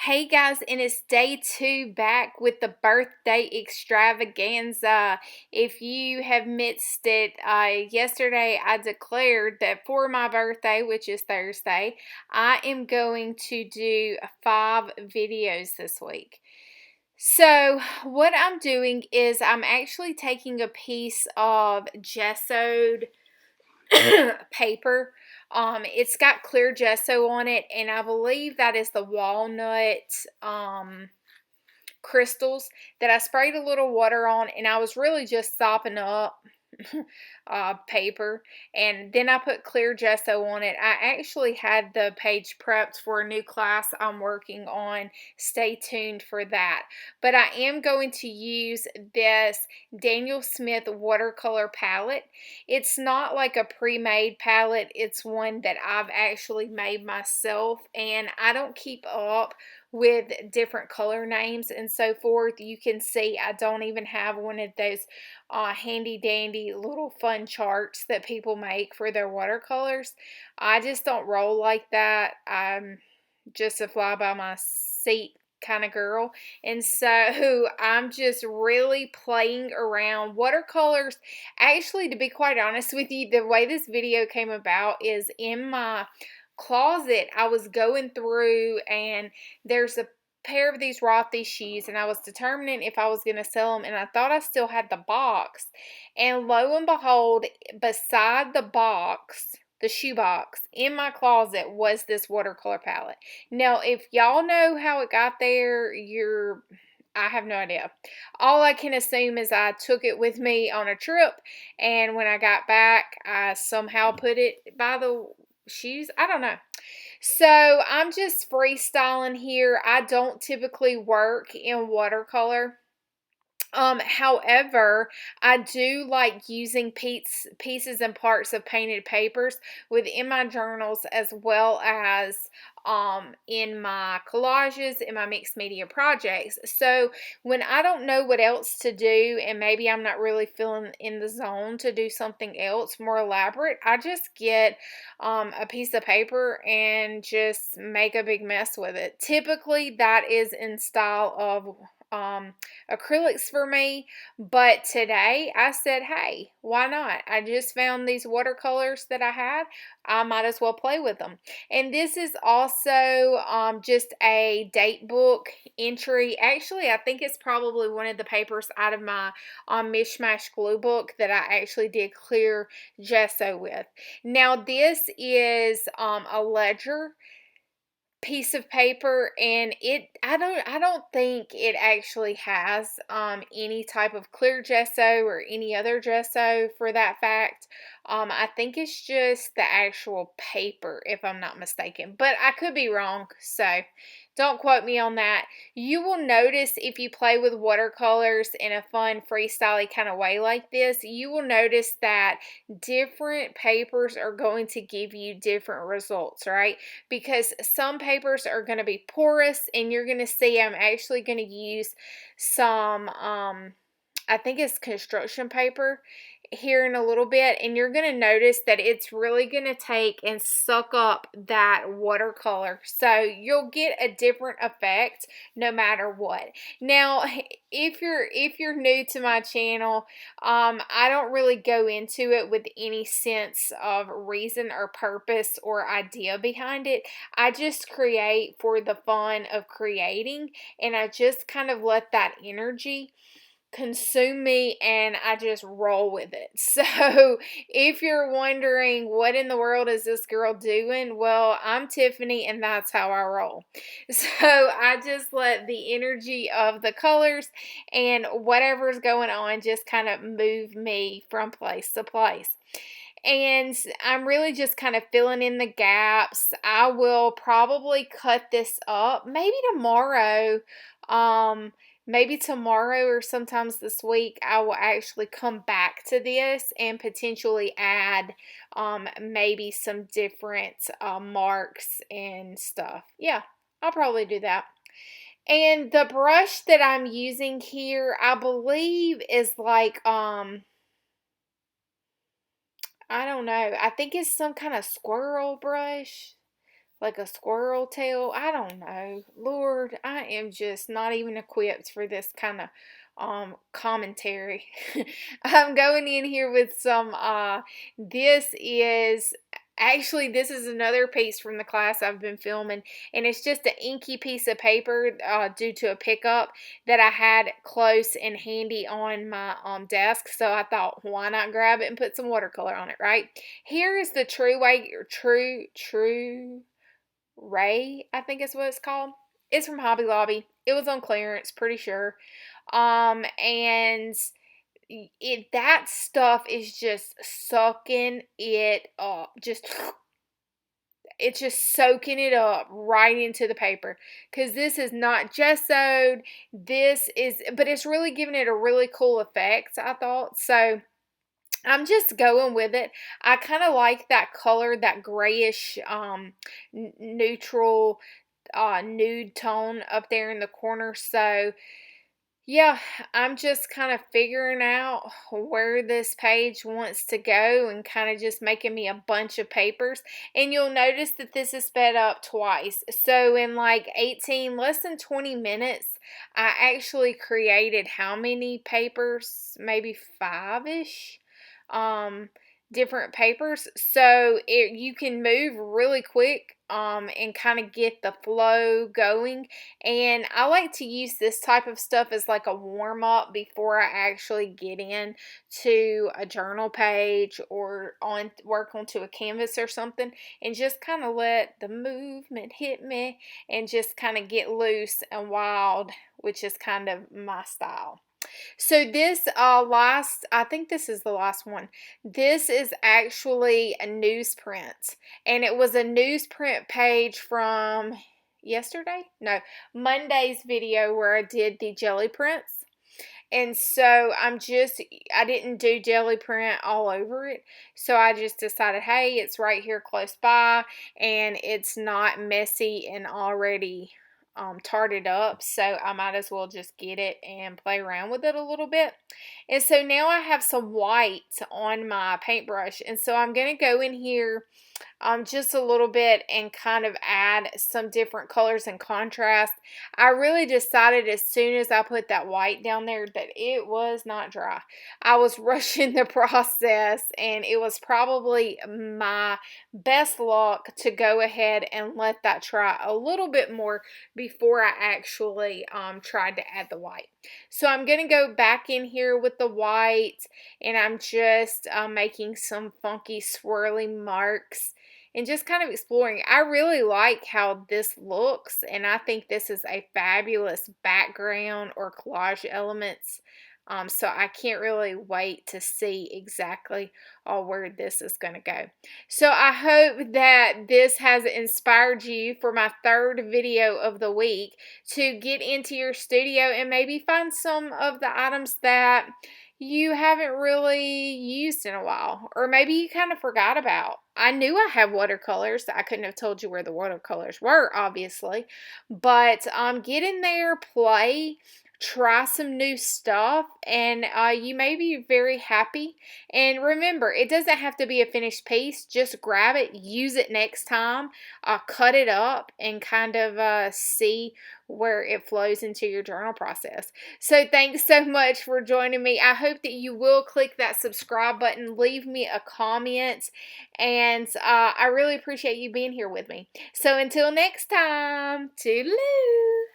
Hey guys, and it's day 2 back with the birthday extravaganza. If you have missed it, yesterday I declared that for my birthday, which is Thursday, I am going to do 5 videos this week. So what I'm doing is I'm actually taking a piece of gessoed paper. It's got clear gesso on it, and I believe that is the walnut crystals that I sprayed a little water on, and I was really just sopping up paper, and then I put clear gesso on it. I actually had the page prepped for a new class I'm working on. Stay tuned for that. But I am going to use this Daniel Smith watercolor palette. It's not like a pre-made palette. It's one that I've actually made myself, and I don't keep up with different color names and so forth. You can see I don't even have one of those handy dandy little fun charts that people make for their watercolors. I just don't roll like that. I'm just a fly by my seat kind of girl, and so I'm just really playing around. Watercolors, actually, to be quite honest with you, the way this video came about is in my closet. I was going through, and there's a pair of these Rothy shoes, and I was determining if I was going to sell them, and I thought I still had the box, and lo and behold, beside the box, the shoe box in my closet, was this watercolor palette. Now, if y'all know how it got there, I have no idea. All I can assume is I took it with me on a trip, and when I got back, I somehow put it by the shoes. I don't know. So I'm just freestyling here. I don't typically work in watercolor. However, I do like using pieces and parts of painted papers within my journals, as well as in my collages, in my mixed media projects. So when I don't know what else to do, and maybe I'm not really feeling in the zone to do something else more elaborate, I just get a piece of paper and just make a big mess with it. Typically that is in style of acrylics for me, but today I said, hey, why not? I just found these watercolors that I had. I might as well play with them. And this is also just a date book entry. Actually, I think it's probably one of the papers out of my mishmash glue book that I actually did clear gesso with. Now this is a ledger piece of paper, and I don't think it actually has any type of clear gesso or any other gesso for that fact. I think it's just the actual paper, if I'm not mistaken, but I could be wrong, so don't quote me on that. You will notice, if you play with watercolors in a fun freestyle kind of way like this, you will notice that different papers are going to give you different results, right? Because some papers are going to be porous, and you're going to see I'm actually going to use some I think it's construction paper here in a little bit, and you're going to notice that it's really going to take and suck up that watercolor, so you'll get a different effect no matter what. Now, if you're new to my channel, I don't really go into it with any sense of reason or purpose or idea behind it. I just create for the fun of creating, and I just kind of let that energy consume me, and I just roll with it. So if you're wondering what in the world is this girl doing, well, I'm Tiffany, and that's how I roll. So I just let the energy of the colors and whatever's going on just kind of move me from place to place. And I'm really just kind of filling in the gaps. I will probably cut this up maybe tomorrow. Maybe tomorrow or sometimes this week, I will actually come back to this and potentially add maybe some different marks and stuff. Yeah, I'll probably do that. And the brush that I'm using here, I believe is like I don't know. I think it's some kind of squirrel brush. like a squirrel tail. I don't know. Lord, I am just not even equipped for this kind of commentary. I'm going in here with some this is another piece from the class I've been filming, and it's just an inky piece of paper due to a pickup that I had close and handy on my desk, so I thought, why not grab it and put some watercolor on it, right? Here is the True Ray, I think is what it's called. It's from Hobby Lobby. It was on clearance, pretty sure. And that stuff is just sucking it up. It's just soaking it up right into the paper, because this is not gessoed. But it's really giving it a really cool effect, I thought. So I'm just going with it. I kind of like that color, that grayish neutral nude tone up there in the corner. So yeah, I'm just kind of figuring out where this page wants to go and kind of just making me a bunch of papers. And you'll notice that this is sped up twice. So in like less than 20 minutes, I actually created how many papers? Maybe 5-ish. Different papers, so you can move really quick and kind of get the flow going. And I like to use this type of stuff as like a warm-up before I actually get in to a journal page or work onto a canvas or something, and just kind of let the movement hit me and just kind of get loose and wild, which is kind of my style. So this I think this is the last one. This is actually a newsprint, and it was a newsprint page from Monday's video where I did the jelly prints. And so I didn't do jelly print all over it. So I just decided, hey, it's right here close by and it's not messy and already tarted up, so I might as well just get it and play around with it a little bit. And so now I have some white on my paintbrush, and so I'm going to go in here just a little bit and kind of add some different colors and contrast. I really decided as soon as I put that white down there that it was not dry. I was rushing the process, and it was probably my best luck to go ahead and let that try a little bit more before I actually tried to add the white. So I'm going to go back in here with the white, and I'm just making some funky swirly marks and just kind of exploring. I really like how this looks, and I think this is a fabulous background or collage elements. So I can't really wait to see exactly where this is going to go. So I hope that this has inspired you for my third video of the week to get into your studio and maybe find some of the items that you haven't really used in a while, or maybe you kind of forgot about. I knew I had watercolors. I couldn't have told you where the watercolors were, obviously, but get in there, play, try some new stuff, and you may be very happy. And remember, it doesn't have to be a finished piece. Just grab it, use it next time, cut it up, and kind of see where it flows into your journal process. So thanks so much for joining me. I hope that you will click that subscribe button, leave me a comment, and I really appreciate you being here with me. So until next time, toodaloo!